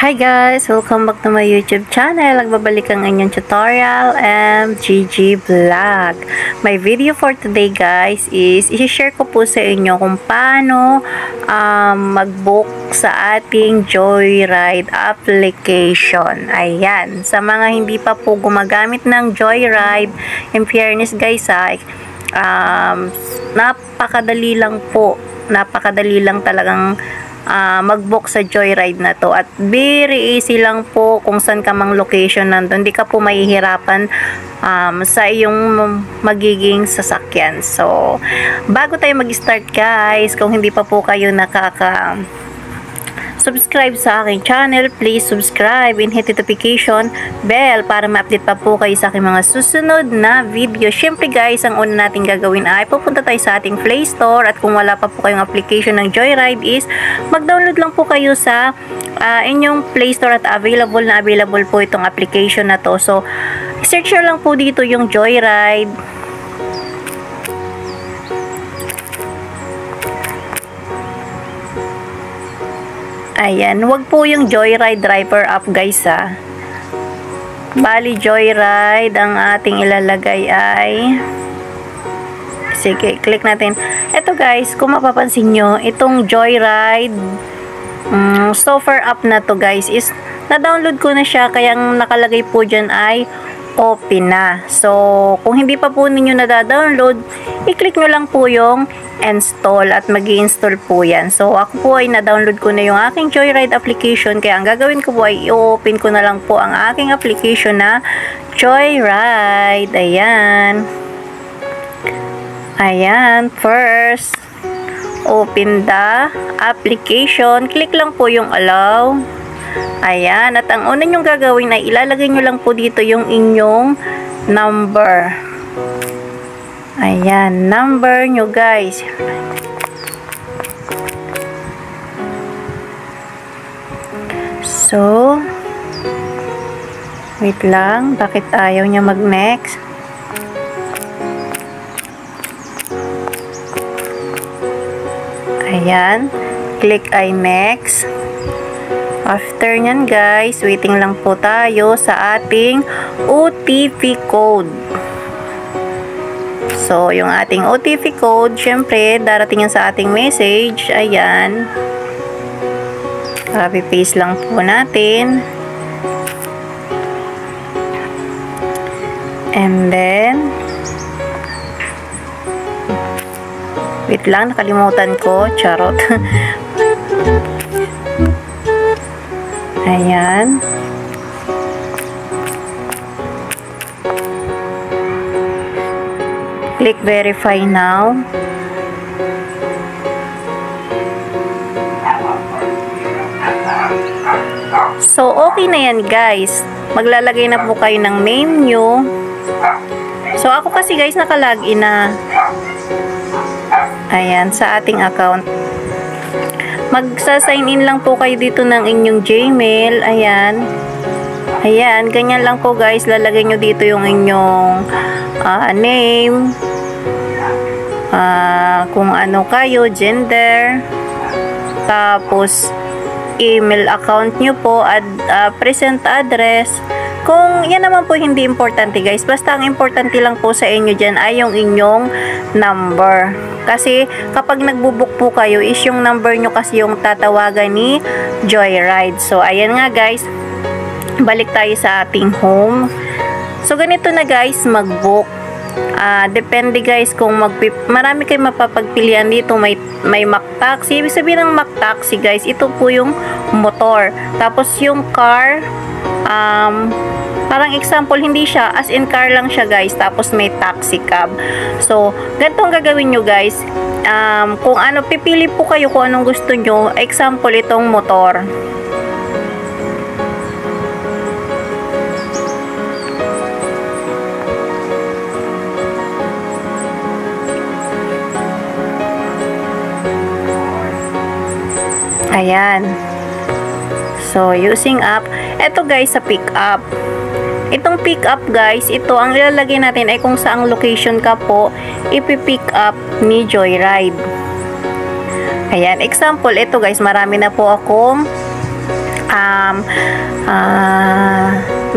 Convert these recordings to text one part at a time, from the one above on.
Hi guys! Welcome back to my YouTube channel. Nagbabalik ang inyong tutorial, MGG Vlog. My video for today guys is i-share ko po sa inyo kung paano mag-book sa ating Joyride application. Ayan. Sa mga hindi pa po gumagamit ng Joyride, in fairness guys napakadali lang po. Napakadali lang talagang mag-book sa Joyride na to, at very easy lang po kung saan ka mang location nandun. Hindi ka po mahihirapan sa iyong magiging sasakyan. So bago tayo mag-start guys, kung hindi pa po kayo subscribe sa aking channel, please subscribe and hit notification bell para ma-update pa po kayo sa aking mga susunod na video. Syempre guys, ang una natin gagawin ay pupunta tayo sa ating Play Store, at kung wala pa po kayong application ng Joyride is mag-download lang po kayo sa inyong Play Store, at available po itong application na to. So search nyo lang po dito yung Joyride. Ayan, wag po yung Joyride driver app guys Bali Joyride ang ating ilalagay ay, sige, click natin. Ito guys, kung mapapansin nyo, itong Joyride software app na to guys is na-download ko na siya, kaya ang nakalagay po dyan ay open na. So kung hindi pa po ninyo na-download, i-click nyo lang po yung install at mag-i-install po yan. So ako po ay na-download ko na yung aking Joyride application, kaya ang gagawin ko po ay i-open ko na lang po ang aking application na Joyride. Ayan, first open the application, click lang po yung allow. Ayan, at ang una nyong gagawin ay ilalagay nyo lang po dito yung inyong number. Ayan, number nyo guys. So wait lang, bakit ayaw niya mag-next? Ayan, click ay next. After nyan guys, waiting lang po tayo sa ating OTP code. So yung ating OTP code, syempre darating yan sa ating message. Ayan, copy-paste lang po natin. And then wait lang, nakalimutan ko, charot. Ayan. Click verify now. So okay na yan guys. Maglalagay na po kayo ng name nyo. So ako kasi guys nakalagin na. Ayan, sa ating account. Magsa-sign in lang po kayo dito ng inyong Gmail. Ayan. Ayan, ganyan lang po guys. Lalagay nyo dito yung inyong name. Kung ano kayo, gender. Tapos, email account nyo po, present address. Kung yan naman po hindi importante guys, basta ang importante lang po sa inyo dyan ay yung inyong number. Kasi kapag nagbubook po kayo is yung number nyo kasi yung tatawagan ni Joyride. So ayan nga guys, balik tayo sa ating home. So ganito na guys mag-book. Depende guys kung marami kayong mapapagpilian dito. May Mac Taxi. Ibig sabihin ng Mac Taxi guys, ito po yung motor. Tapos yung car, parang example, hindi siya as in car lang siya guys, tapos may taxi cab. So ganito ang gagawin nyo guys. Kung ano, pipili po kayo kung anong gusto nyo. Example, itong motor. Ayan. So using app, eto guys sa pick up. Itong pick up guys, ito ang ilalagay natin ay kung saang location ka po ipi-pick up ni Joyride. Ayan, example, ito guys, marami na po akong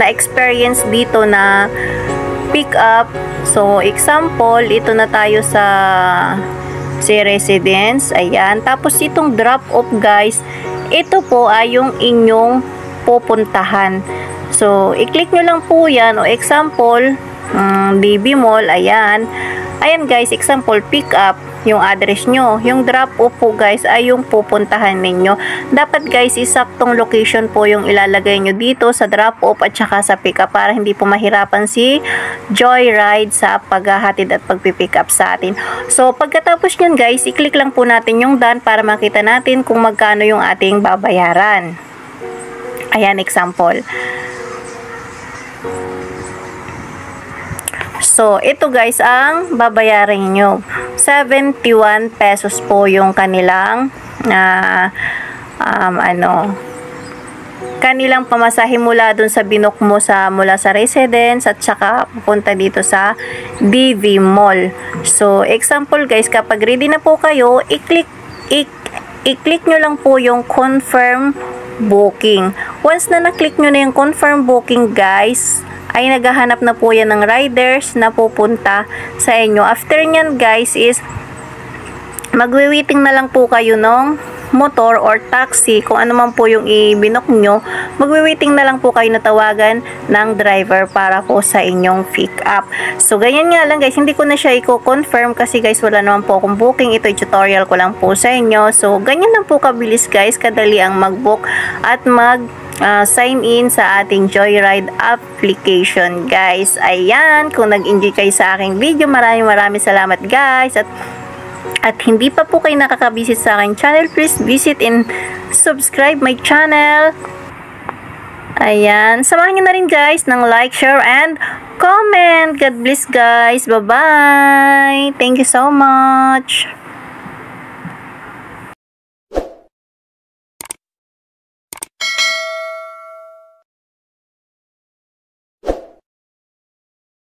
na-experience dito na pick up. So, example, ito na tayo sa residence. Ayan. Tapos, itong drop off guys, ito po ay yung inyong pupuntahan. So, i-click nyo lang po yan. O, example, DB Mall. Ayan. Ayan guys, example, pick up yung address nyo. Yung drop off po guys ay yung pupuntahan ninyo. Dapat guys, isaktong location po yung ilalagay nyo dito sa drop off at saka sa pick up para hindi po mahirapan si Joyride sa paghahatid at pagpipick up sa atin. So, pagkatapos nyan guys, i-click lang po natin yung done para makita natin kung magkano yung ating babayaran. Ayan, example. So, ito guys ang babayaran nyo. 71 pesos po yung kanilang kanilang pamasahe mula dun sa binook mo mula sa residence at saka pupunta dito sa DV Mall. So, example guys, kapag ready na po kayo, i-click nyo lang po yung confirm booking. Once na na-click nyo na yung confirm booking guys, ay naghahanap na po yan ng riders na pupunta sa inyo. After nyan guys is magwi-waiting na lang po kayo ng motor or taxi, kung ano man po yung ibinok nyo, magwi-waiting na lang po kayo na tawagan ng driver para po sa inyong pick up. So ganyan nga lang guys, hindi ko na siya i-confirm kasi guys wala naman po akong booking, ito tutorial ko lang po sa inyo. So ganyan lang po kabilis guys, kadali ang mag-book at sign in sa ating Joyride application guys. Ayan, kung nag-enjoy kayo sa aking video, maraming salamat guys. At hindi pa po kayo nakakabisit sa aking channel, please visit and subscribe my channel. Ayan, samahan nyo na rin guys ng like, share, and comment. God bless guys. Bye-bye. Thank you so much.